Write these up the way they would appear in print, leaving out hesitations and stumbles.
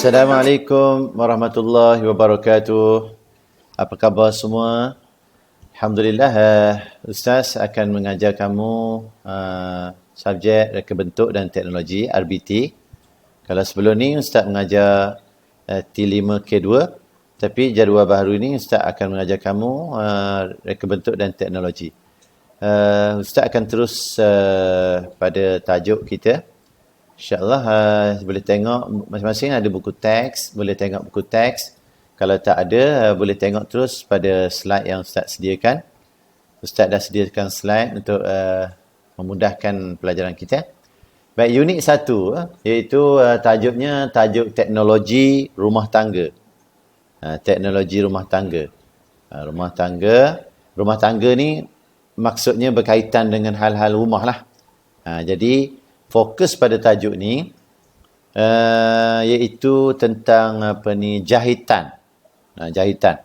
Assalamualaikum warahmatullahi wabarakatuh. Apa khabar semua? Alhamdulillah, Ustaz akan mengajar kamu subjek reka bentuk dan teknologi RBT. Kalau sebelum ni Ustaz mengajar T5K2, tapi jadual baru ni Ustaz akan mengajar kamu reka bentuk dan teknologi. Ustaz akan terus pada tajuk kita. InsyaAllah boleh tengok masing-masing ada buku teks, boleh tengok buku teks. Kalau tak ada, boleh tengok terus pada slide yang Ustaz sediakan. Ustaz dah sediakan slide untuk memudahkan pelajaran kita. Baik, unit 1 iaitu tajuknya tajuk teknologi rumah tangga. Teknologi rumah tangga. Rumah tangga ni maksudnya berkaitan dengan hal-hal rumah lah. Jadi fokus pada tajuk ni iaitu tentang jahitan. Jahitan.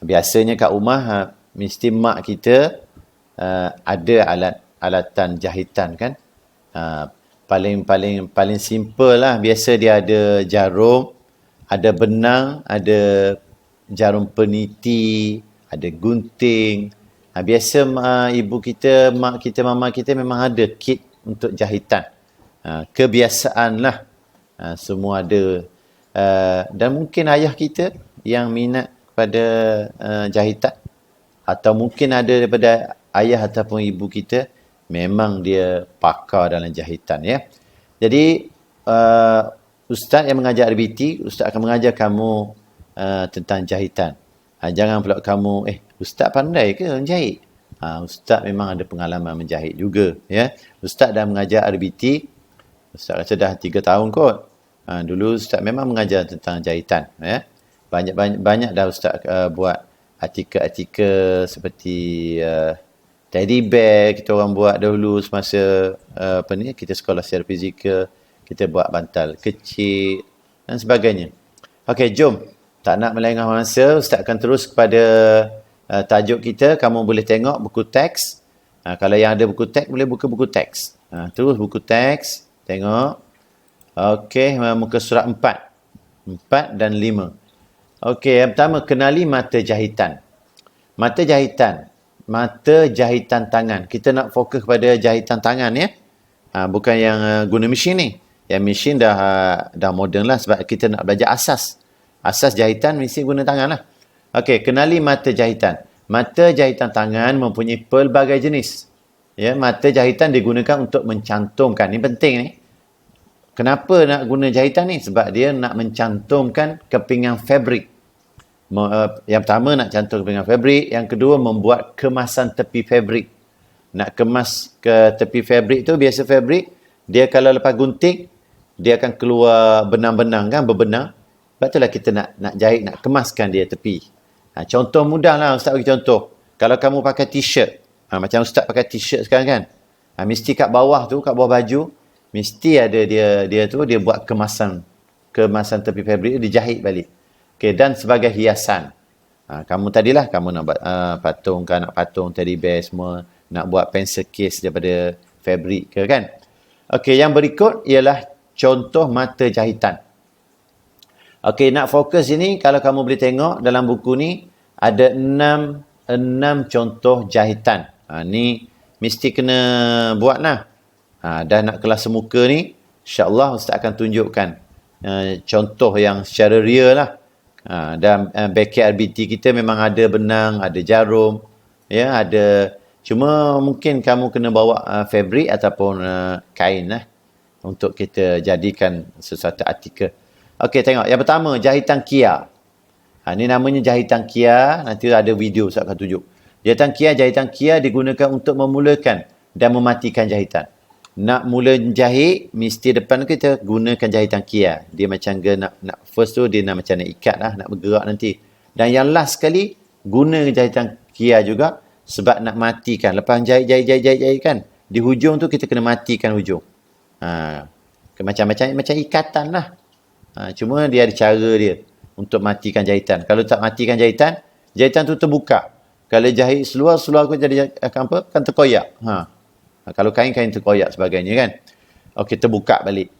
Biasanya kat rumah mesti mak kita ada alatan jahitan kan. Paling simple lah, biasa dia ada jarum, ada benang, ada jarum peniti, ada gunting. Biasa ibu kita, mak kita, mama kita memang ada kit untuk jahitan. Kebiasaan lah, semua ada. Dan mungkin ayah kita yang minat pada jahitan, atau mungkin ada daripada ayah ataupun ibu kita memang dia pakar dalam jahitan ya. Jadi Ustaz yang mengajar RBT, Ustaz akan mengajar kamu tentang jahitan. Jangan pula kamu Ustaz pandai ke menjahit? Ustaz memang ada pengalaman menjahit juga ya. Ustaz dah mengajar RBT, Ustaz rasa dah 3 tahun kot. Dulu Ustaz memang mengajar tentang jahitan ya. Banyak dah Ustaz buat artikel-artikel seperti teddy bear kita orang buat dahulu semasa kita sekolah secara fizikal, kita buat bantal kecil dan sebagainya. Okey, jom. Tak nak melengah masa, Ustaz akan terus kepada tajuk kita. Kamu boleh tengok buku teks. Kalau yang ada buku teks, boleh buka buku teks. Terus buku teks, tengok. Okey, muka surat 4 dan 5. Okey, yang pertama, kenali mata jahitan. Mata jahitan tangan. Kita nak fokus pada jahitan tangan ya. Bukan yang guna mesin ni. Yang mesin dah moden lah, sebab kita nak belajar asas. Asas jahitan mesti guna tangan lah. Okey, kenali mata jahitan. Mata jahitan tangan mempunyai pelbagai jenis. Ya, mata jahitan digunakan untuk mencantumkan. Ini penting ni. Kenapa nak guna jahitan ni? Sebab dia nak mencantumkan kepingan fabrik. Yang pertama nak cantum kepingan fabrik. Yang kedua membuat kemasan tepi fabrik. Nak kemas ke tepi fabrik tu, biasa fabrik, dia kalau lepas gunting, dia akan keluar benang-benang kan, berbenang. Sebab itulah kita nak jahit, nak kemaskan dia tepi. Contoh mudah lah, Ustaz bagi contoh. Kalau kamu pakai t-shirt, macam Ustaz pakai t-shirt sekarang kan, mesti kat bawah baju, mesti ada dia buat kemasan tepi fabrik, dia jahit balik. Okay, dan sebagai hiasan. Kamu tadilah, kamu nak buat patung teddy bear semua, nak buat pencil case daripada fabrik ke kan. Okey, yang berikut ialah contoh mata jahitan. Okey, nak fokus ini, kalau kamu boleh tengok dalam buku ni, ada 6 contoh jahitan. Ni mesti kena buat lah. Dah nak kelas semuka ni, insyaAllah Ustaz akan tunjukkan contoh yang secara real lah. Dan backyard RBT kita memang ada benang, ada jarum, ya, ada. Cuma mungkin kamu kena bawa fabrik ataupun kain lah, untuk kita jadikan sesuatu artikel. Okey, tengok. Yang pertama, jahitan Kia. Ini namanya jahitan Kia. Nanti ada video saya akan tunjuk. Jahitan Kia digunakan untuk memulakan dan mematikan jahitan. Nak mula jahit, mesti depan kita gunakan jahitan Kia. Dia macam nak first tu, dia nak macam nak ikat lah, nak bergerak nanti. Dan yang last sekali, guna jahitan Kia juga sebab nak matikan. Lepas jahit kan, di hujung tu kita kena matikan hujung. Macam ikatan lah. Cuma dia ada cara dia untuk matikan jahitan. Kalau tak matikan jahitan tu terbuka. Kalau jahit seluar aku jadi kan terkoyak. Kalau kain terkoyak sebagainya kan. Okey, terbuka balik.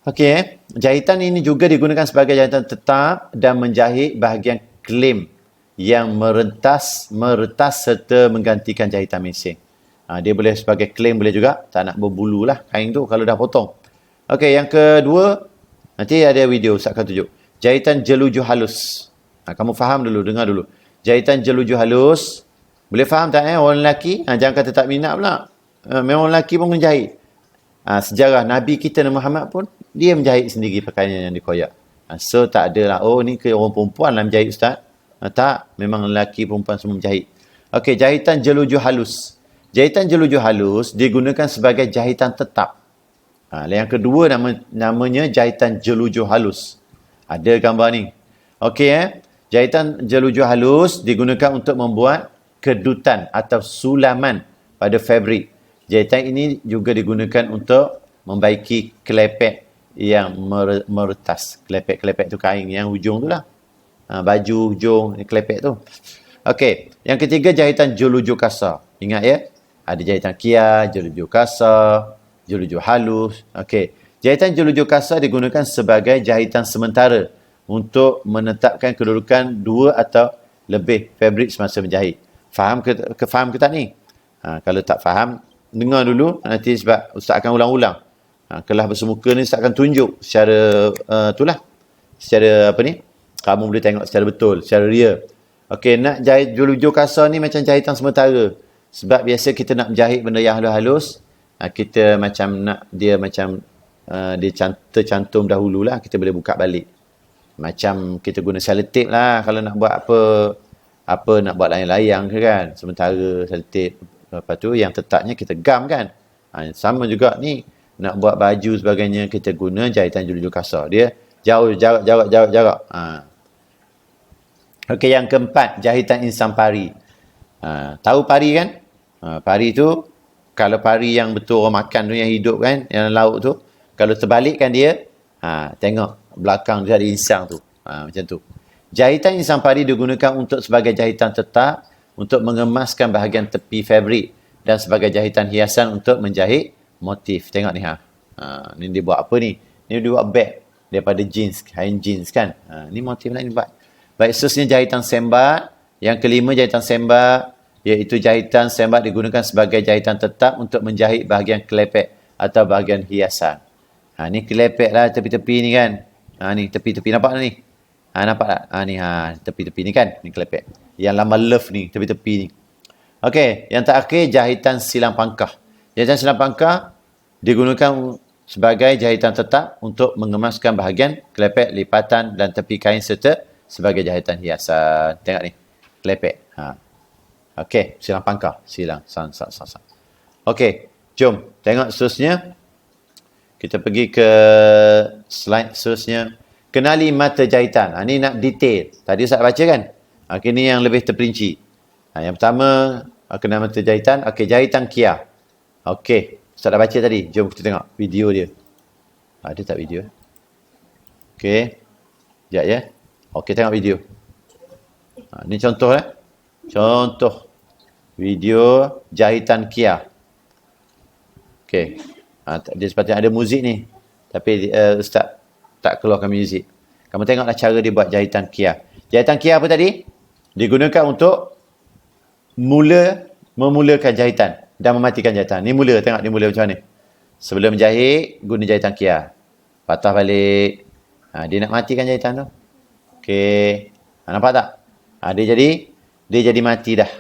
Okey, jahitan ini juga digunakan sebagai jahitan tetap dan menjahit bahagian klaim yang meretas serta menggantikan jahitan mesin. Dia boleh sebagai klaim boleh juga, tak nak berbulu lah kain tu kalau dah potong. Okey, yang kedua, nanti ada video Ustaz akan tunjuk. Jahitan jeluju halus. Kamu faham dulu, dengar dulu. Jahitan jeluju halus, boleh faham tak orang lelaki? Jangan kata tak minat pula. Memang lelaki pun kena jahit. Sejarah Nabi kita Nabi Muhammad pun dia menjahit sendiri pakaian yang dikoyak. So tak adalah ni ke orang perempuan lah menjahit ustaz. Tak, memang lelaki perempuan semua menjahit. Okey, jahitan jeluju halus. Jahitan jeluju halus digunakan sebagai jahitan tetap. Yang kedua namanya jahitan jeluju halus. Ada gambar ni. Okey jahitan jeluju halus digunakan untuk membuat kedutan atau sulaman pada fabrik. Jahitan ini juga digunakan untuk membaiki kelepek yang meretas. Kelepek-kelepek tu kain yang hujung tu lah. Baju hujung kelepek tu. Okey, yang ketiga jahitan jeluju kasar. Ingat ya, ada jahitan kia, jeluju kasar, jeluju halus. Okey, jahitan jeluju kasar digunakan sebagai jahitan sementara untuk menetapkan kedudukan dua atau lebih fabrik semasa menjahit. Faham ke tak ni? Kalau tak faham, dengar dulu nanti sebab Ustaz akan ulang-ulang. Kelas bersemuka ni Ustaz akan tunjuk secara secara apa ni? Kamu boleh tengok secara betul, secara real. Okey, nak jahit jeluju kasar ni macam jahitan sementara. Sebab biasa kita nak menjahit benda yang halus-halus, kita macam nak dia macam dia tercantum dahululah, kita boleh buka balik. Macam kita guna selotip lah kalau nak buat apa nak buat layang-layang ke kan. Sementara selotip. Lepas tu yang tetapnya kita gam kan. Sama juga ni. Nak buat baju sebagainya kita guna jahitan jeluju kasar. Dia jauh jarak. Okey, yang keempat jahitan insan pari. Tahu pari kan? Pari tu kalau pari yang betul orang makan tu yang hidup kan, yang lauk tu, kalau terbalikkan dia, tengok belakang dia ada insang tu. Macam tu. Jahitan insang pari digunakan untuk sebagai jahitan tetap untuk mengemaskan bahagian tepi fabrik dan sebagai jahitan hiasan untuk menjahit motif. Tengok ni ni dia buat apa ni? Ni dia buat beg daripada jeans, kain jeans kan. Ni motif nak dibuat. Baik, seterusnya jahitan sembat. Yang kelima jahitan sembat, iaitu jahitan sembat digunakan sebagai jahitan tetap untuk menjahit bahagian kelepek atau bahagian hiasan. Ni kelepek lah tepi-tepi ni kan. Ni tepi-tepi nampak ni? Nampak tak? Ni tepi-tepi ni kan. Ni kelepek. Yang lama love ni, tepi-tepi ni. Okey, yang terakhir jahitan silang pangkah. Jahitan silang pangkah digunakan sebagai jahitan tetap untuk mengemaskan bahagian kelepek, lipatan dan tepi kain serta sebagai jahitan hiasan. Tengok ni, kelepek. Okey, silang pangkah. Silang. Okey, jom tengok seterusnya. Kita pergi ke slide seterusnya. Kenali mata jahitan. Ni nak detail. Tadi Ustaz baca kan? Ini yang lebih terperinci. Yang pertama, kenali mata jahitan. Okey, jahitan kia. Okey, Ustaz dah baca tadi. Jom kita tengok video dia. Ada tak video? Okey. Sekejap ya. Okey, tengok video. Ni contoh Contoh video jahitan kia. Okey. Dia sepatutnya ada muzik ni. Tapi Ustaz tak keluarkan muzik. Kamu tengoklah cara dia buat jahitan kia. Jahitan kia apa tadi? Digunakan untuk memulakan jahitan dan mematikan jahitan. Ni mula, tengok ni mula macam ni. Sebelum menjahit, guna jahitan kia. Patah balik. Dia nak matikan jahitan tu. Okey. Nampak tak? Dia jadi mati dah.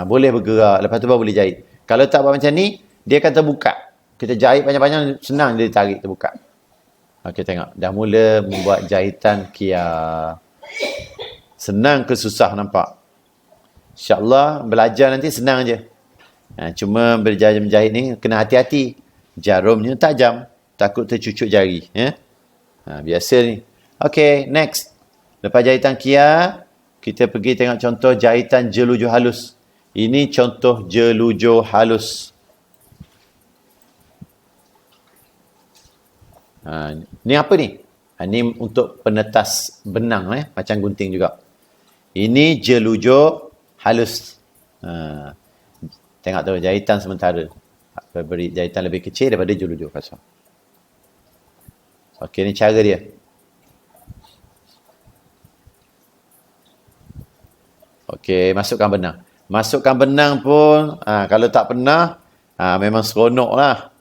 Boleh bergerak. Lepas tu baru boleh jahit. Kalau tak buat macam ni, dia akan terbuka. Kita jahit panjang-panjang, senang dia tarik terbuka. Okey, tengok. Dah mula membuat jahitan kia. Senang ke susah nampak? InsyaAllah belajar nanti senang je. Cuma belajar menjahit ni kena hati-hati. Jarumnya tajam. Takut tercucuk jari. Biasa ni. Okey, next. Lepas jahitan kia, kita pergi tengok contoh jahitan jeluju halus. Ini contoh jeluju halus. Ni apa ni? Ni untuk penetas benang macam gunting juga. Ini jeluju halus. Tengok tu jahitan sementara. Beri jahitan lebih kecil daripada jeluju kasar. Okey, ni cara dia. Okey, masukkan benang. Masukkan benang pun, kalau tak pernah, memang seronok lah.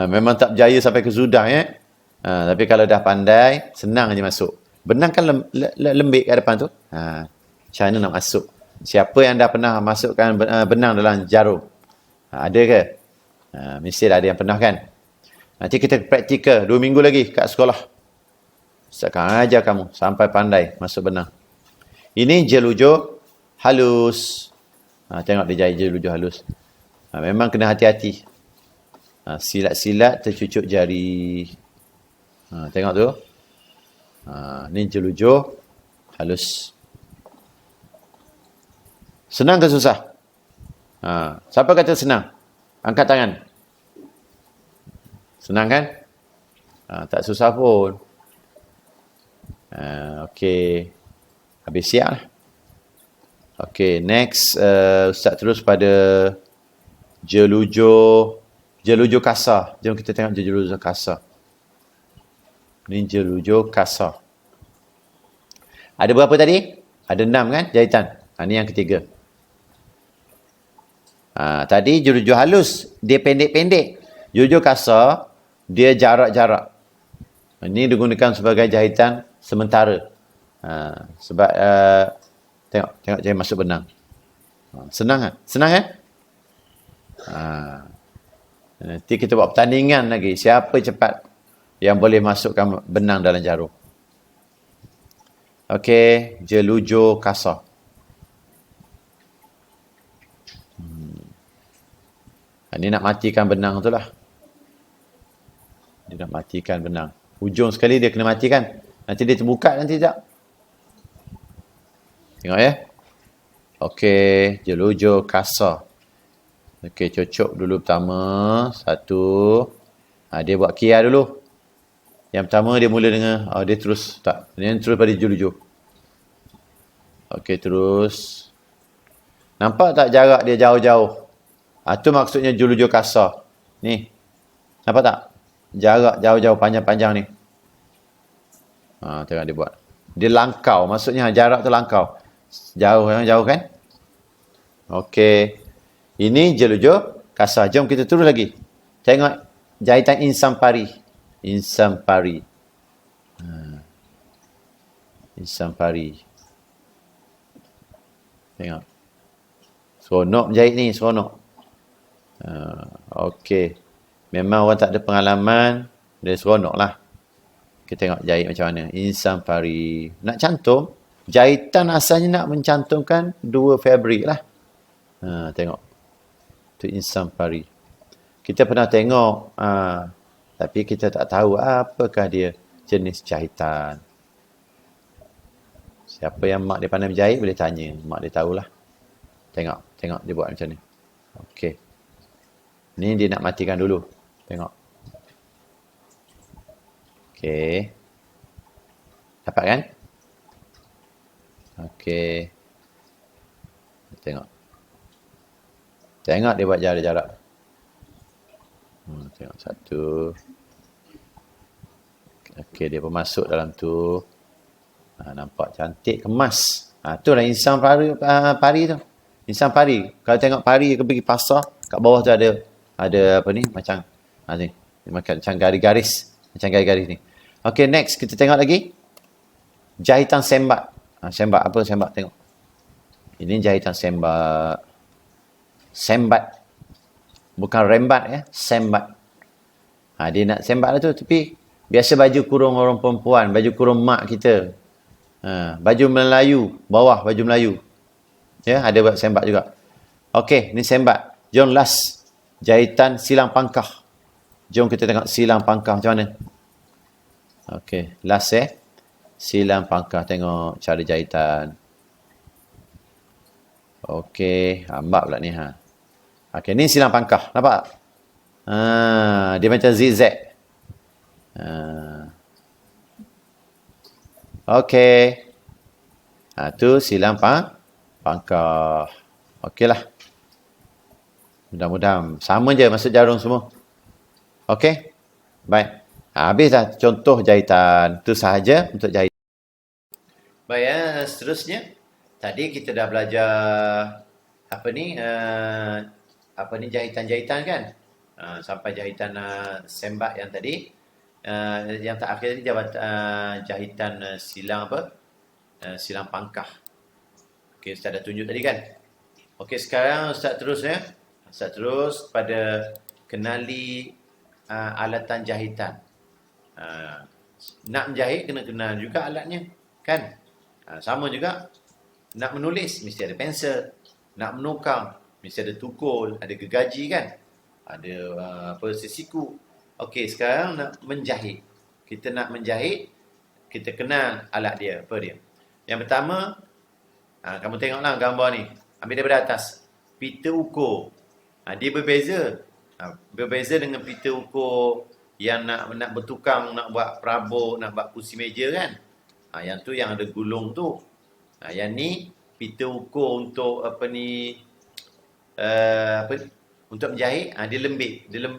Memang tak berjaya sampai ke sudah, tapi kalau dah pandai, senang je masuk. Benang kan lembik kat depan tu. Macam mana nak masuk? Siapa yang dah pernah masukkan benang dalam jarum? Ada ke? Mestilah ada yang pernah kan? Nanti kita praktikal 2 minggu lagi kat sekolah. Saya akan ajar kamu sampai pandai masuk benang. Ini gel ujo halus. Tengok dia jahit gel ujo halus. Memang kena hati-hati. Silat-silat tercucuk jari. Tengok tu. Ni gel ujo halus. Senang ke susah? Siapa kata senang? Angkat tangan. Senang kan? Tak susah pun. Okey. Habis siap lah. Okey, next Ustaz terus pada gel ujo kasar. Jom kita tengok gel ujo kasar. Ni gel ujo kasar. Ada berapa tadi? Ada 6 kan jahitan? Ni yang ketiga. Tadi gel ujo halus, dia pendek-pendek. Gel ujo kasar, dia jarak-jarak. Ini digunakan sebagai jahitan sementara. Sebab tengok saya masuk benang. Senang kan? Senang kan? Nanti kita buat pertandingan lagi. Siapa cepat yang boleh masukkan benang dalam jarum. Okey, gel ujo kasar. Ini nak matikan benang tu lah. Dia nak matikan benang. Hujung sekali dia kena matikan. Nanti dia terbuka nanti sekejap. Tengok ya. Okey, gel ujo kasar. Okey, cocok dulu pertama. Satu. Dia buat kia dulu. Yang pertama dia mula dengan, dia terus. Tak, dia terus pada gel ujo. Okey, terus. Nampak tak jarak dia jauh-jauh? Tu maksudnya gel ujo kasar. Ni. Nampak tak? Jarak jauh-jauh panjang-panjang ni. Tengok dia buat. Dia langkau. Maksudnya jarak tu langkau. Jauh kan? Okey. Ini gel ujo kasar. Jom kita terus lagi. Tengok jahitan insan pari. Insan pari. Insan pari. Tengok. Seronok jahit ni. Seronok. Okey. Memang orang tak ada pengalaman. Dia seronok lah. Kita tengok jahit macam mana. Insan pari. Nak cantum. Jahitan asalnya nak mencantumkan 2 fabrik lah. Tengok. Itu insan pari. Kita pernah tengok. Tapi kita tak tahu apakah dia jenis jahitan. Siapa yang mak dia pandai berjahit boleh tanya. Mak dia tahulah. Tengok dia buat macam ni. Okey. Ni dia nak matikan dulu. Tengok. Okey. Dapat kan? Okey. Tengok. Tengok dia buat jarak-jarak. Tengok satu. Okey, dia pun masuk dalam tu. Nampak cantik, kemas. Tu lah insan pari tu. Insan pari. Kalau tengok pari ke pergi pasar, kat bawah tu ada apa ni? Macam ni. Macam garis-garis. Macam garis-garis ni. Okey, next. Kita tengok lagi. Jahitan sembat. Sembat. Apa sembat? Tengok. Ini jahitan sembat. Sembat. Bukan rembat ya. Sembat. Dia nak sembat lah tu. Tapi biasa baju kurung orang perempuan. Baju kurung mak kita. Baju Melayu. Bawah baju Melayu. Ya, ada buat sembat juga. Okey, ni sembat. Jom last. Jahitan silang pangkah. Jom kita tengok silang pangkah macam mana. Okey, last silang pangkah. Tengok cara jahitan. Okey, hambak pula ni Okey, ni silang pangkah. Nampak? Dia macam zigzag. Okey. Tu silang pangkah. Okeylah. Mudah-mudahan sama je masuk jarum semua. Okey? Baik. Habis dah contoh jahitan. Itu sahaja untuk jahitan. Baik, seterusnya. Tadi kita dah belajar apa ni jahitan-jahitan kan. Sampai jahitan sembak yang tadi. Yang terakhir tadi jahitan silang apa? Silang pangkah. Okey, Ustaz dah tunjuk tadi kan. Okey, sekarang Ustaz terus ya. Ustaz terus pada kenali alatan jahitan. Nak menjahit kena kenal juga alatnya kan. Sama juga nak menulis mesti ada pensel, nak menukang mesti ada tukul, ada gergaji kan, ada sesiku. Okey, sekarang nak menjahit. Kita nak menjahit, kita kenal alat dia, apa dia. Yang pertama, kamu tengoklah gambar ni, ambil daripada atas, pita ukur. Dia berbeza. Berbeza dengan pita ukur yang nak bertukang, nak buat perabot, nak buat kursi meja kan. Yang tu yang ada gulung tu. Yang ni pita ukur untuk untuk menjahit. Dia lembik. Dia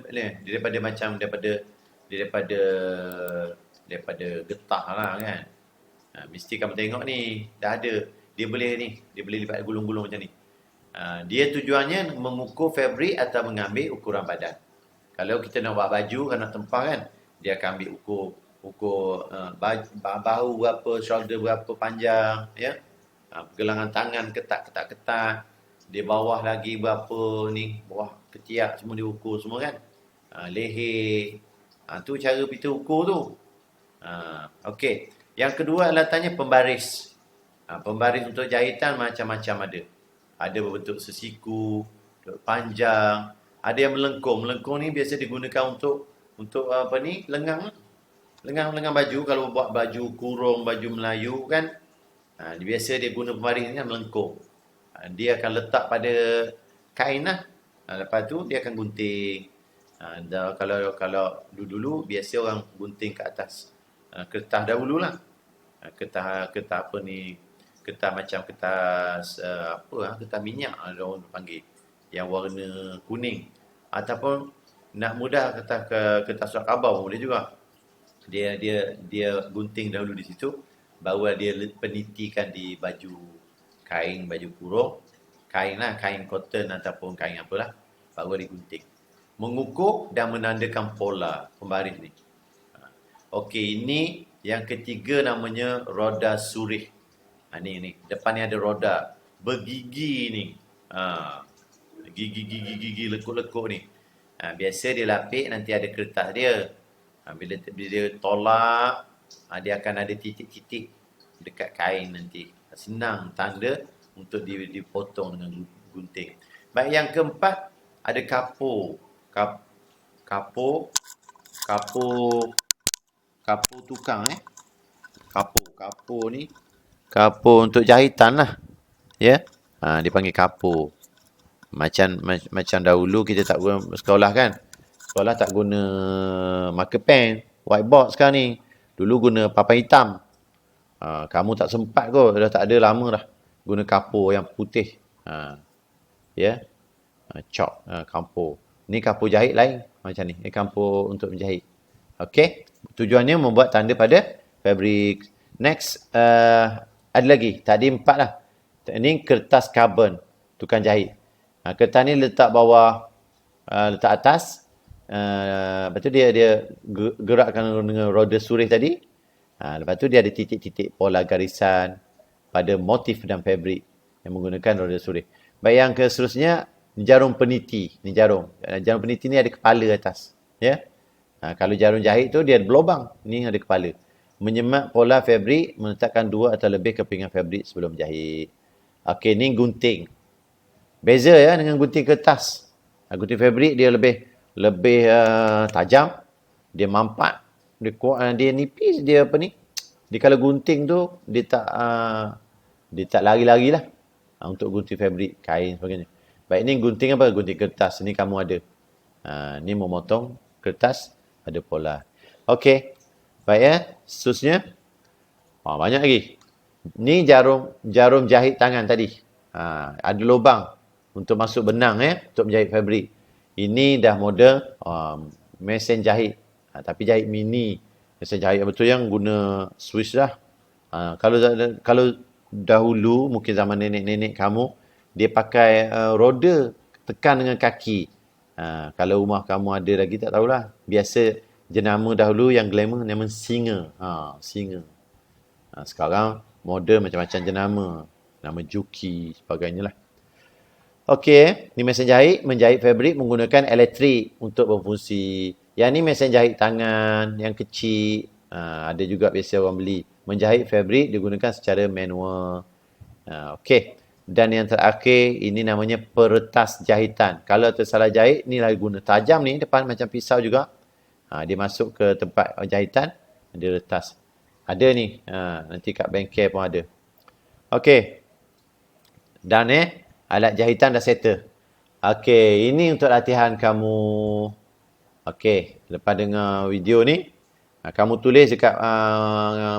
daripada getah lah kan. Mesti kamu tengok ni dah ada. Dia boleh lipat gulung-gulung macam ni. Dia tujuannya mengukur fabrik atau mengambil ukuran badan. Kalau kita nak buat baju kan, nak tempah kan, dia akan ambil ukur bahu berapa, shoulder berapa panjang, ya. Pergelangan tangan ketat. Di bawah lagi berapa ni, bawah ketiak semua diukur semua kan. Leher. Tu cara kita ukur tu. Okey. Yang kedua alatannya pembaris. Pembaris untuk jahitan macam-macam ada. Ada berbentuk sesiku, panjang, ada yang melengkung. Melengkung ni biasa digunakan untuk lengang. Lengang baju, kalau buat baju kurung, baju Melayu kan, biasa dia guna pembaris ni kan, melengkung. Dia akan letak pada kain lah. Lepas tu dia akan gunting. Kalau dulu biasa orang gunting ke atas kertas dahululah. Kertas apa ni? Kertas macam kertas kertas minyak orang panggil, yang warna kuning. Ataupun nak mudah kertas surat khabar boleh juga. Dia gunting dahulu di situ, baru dia penitikan di baju kain, baju kurung, kain cotton ataupun kain apalah, baru dia gunting. Mengukur dan menandakan pola pembaris ni. Okey, ini yang ketiga namanya roda surih. Ni depan ni ada roda bergigi ni. Gigi lekuk-lekuk ni. Biasa dia lapik, nanti ada kertas dia. Bila dia tolak, dia akan ada titik-titik dekat kain nanti. Senang tanda untuk dipotong dengan gunting. Baik, yang keempat ada kapur. Kapur tukang Kapur ni kapur untuk jahitan lah. Ya. Dipanggil kapur. Macam dahulu kita tak guna sekolah kan. Sekolah tak guna marker pen, whiteboard sekarang ni. Dulu guna papan hitam. Kamu tak sempat kot, dah tak ada lama dah. Guna kapur yang putih. Ya. Chalk, kapur. Ni kapur jahit lain macam ni. Ni kapur untuk menjahit. Okey. Tujuannya membuat tanda pada fabrik. Next, ada lagi. Tadi 4 lah. Ini kertas karbon, tukang jahit. Kertas ni letak bawah, letak atas. Lepas tu dia gerakkan dengan roda surih tadi. Lepas tu dia ada titik-titik pola garisan pada motif dan fabrik yang menggunakan roda surih. Baik, yang seterusnya jarum peniti. Ni jarum. Jarum peniti ni ada kepala atas. Ya. Kalau jarum jahit tu dia ada berlubang. Ni ada kepala. Menyemat pola fabrik, meletakkan 2 atau lebih kepingan fabrik sebelum jahit. Okey, ni gunting. Beza ya dengan gunting kertas. Gunting fabrik dia lebih tajam, dia mampat, dia kuat, dia nipis, dia apa ni? Dia kalau gunting tu dia tak lari-lari lah untuk gunting fabrik, kain sebagainya. Baik, ni gunting apa? Gunting kertas. Ni kamu ada. Ni memotong kertas ada pola. Okey. Baik ya, seterusnya. Banyak lagi. Ni jarum jahit tangan tadi. Ada lubang untuk masuk benang ya, untuk menjahit fabrik. Ini dah model mesin jahit. Tapi jahit mini. Mesin jahit betul yang guna Swiss dah. Kalau dahulu, mungkin zaman nenek-nenek kamu, dia pakai roda tekan dengan kaki. Kalau rumah kamu ada lagi tak tahulah. Biasa jenama dahulu yang glamour nama singa. Singa. Sekarang model macam-macam jenama. Nama Juki, sebagainya lah. Okey, ni mesin jahit. Menjahit fabrik menggunakan elektrik untuk berfungsi. Yang ni mesin jahit tangan, yang kecil. Ada juga biasa orang beli. Menjahit fabrik digunakan secara manual. Okey. Dan yang terakhir, ini namanya peretas jahitan. Kalau tersalah jahit, ni lagi guna tajam ni, depan macam pisau juga. Dia masuk ke tempat jahitan, dia retas. Ada ni, nanti kat bengkel pun ada. Okey. Dan alat jahitan dah settle. Okey, ini untuk latihan kamu. Okey, lepas dengar video ni, kamu tulis dekat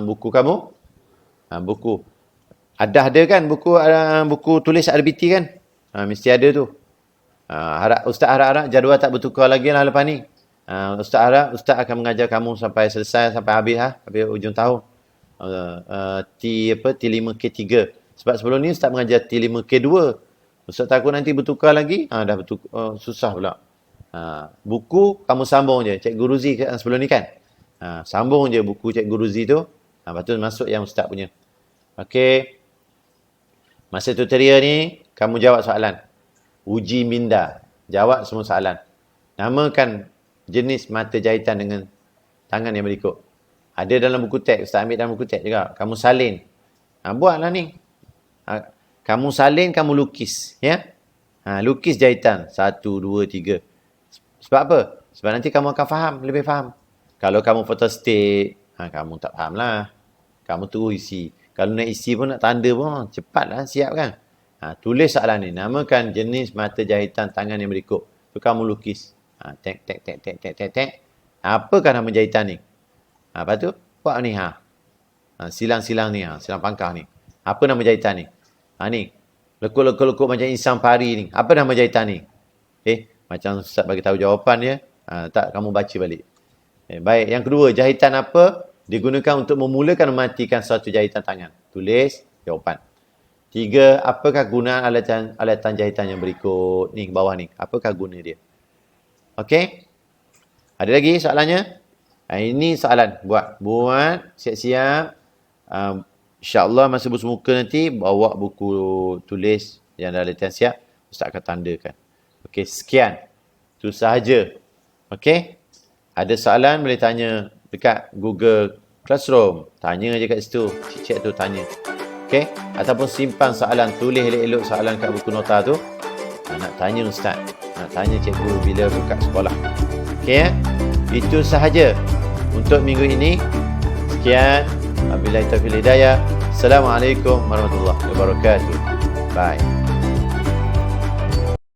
buku kamu. Buku. Ada kan buku tulis RBT kan? Mesti ada tu. Ustaz harap jadual tak bertukar lagi lah lepas ni. Ustaz akan mengajar kamu sampai selesai, sampai habis habis hujung tahun. T5K3. Sebab sebelum ni Ustaz mengajar T5K2. Ustaz takut nanti bertukar lagi, dah bertukar, susah pula. Buku kamu sambung je. Cikgu Ruzi sebelum ni kan? Sambung je buku Cikgu Ruzi tu. Lepas tu masuk yang Ustaz punya. Okey. Masa tutorial ni, kamu jawab soalan. Uji minda. Jawab semua soalan. Namakan jenis mata jahitan dengan tangan yang berikut. Ada dalam buku teks. Ustaz ambil dalam buku teks juga. Kamu salin. Buatlah ni. Kamu salin, kamu lukis. Ya? Lukis jahitan. 1, 2, 3. Sebab apa? Sebab nanti kamu akan faham. Lebih faham. Kalau kamu photostat, kamu tak faham lah. Kamu terus isi. Kalau nak isi pun, nak tanda pun, cepatlah siap kan. Tulis soalan ni. Namakan jenis mata jahitan tangan yang berikut. Tu kamu lukis. Tek. Apakah nama jahitan ni? Lepas tu, buat ni. Silang-silang ni. Silang pangkah ni. Apa nama jahitan ni? Ni. Lekuk-lekuk macam insan pari ni. Apa nama jahitan ni? Macam Ustaz bagi tahu jawapan dia. Tak, kamu baca balik. Baik. Yang kedua, jahitan apa digunakan untuk memulakan mematikan suatu jahitan tangan? Tulis jawapan. 3, apakah gunaan alatan jahitan yang berikut? Ni, bawah ni. Apakah guna dia? Okey? Ada lagi soalannya? Ini soalan. Buat. Siap-siap. InsyaAllah masa bersemuka nanti, bawa buku tulis yang dah latihan siap. Ustaz akan tandakan. Okey, sekian. Itu sahaja. Okey? Ada soalan boleh tanya dekat Google Classroom. Tanya je kat situ. Cik-cik tu tanya. Okey? Ataupun simpan soalan. Tulis elok-elok soalan kat buku nota tu. Nak tanya Ustaz. Nak tanya cikgu bila buka sekolah. Okey ya? Itu sahaja untuk minggu ini. Sekian. Wabillahi taufiq wal hidayah. Assalamualaikum warahmatullahi wabarakatuh. Bye.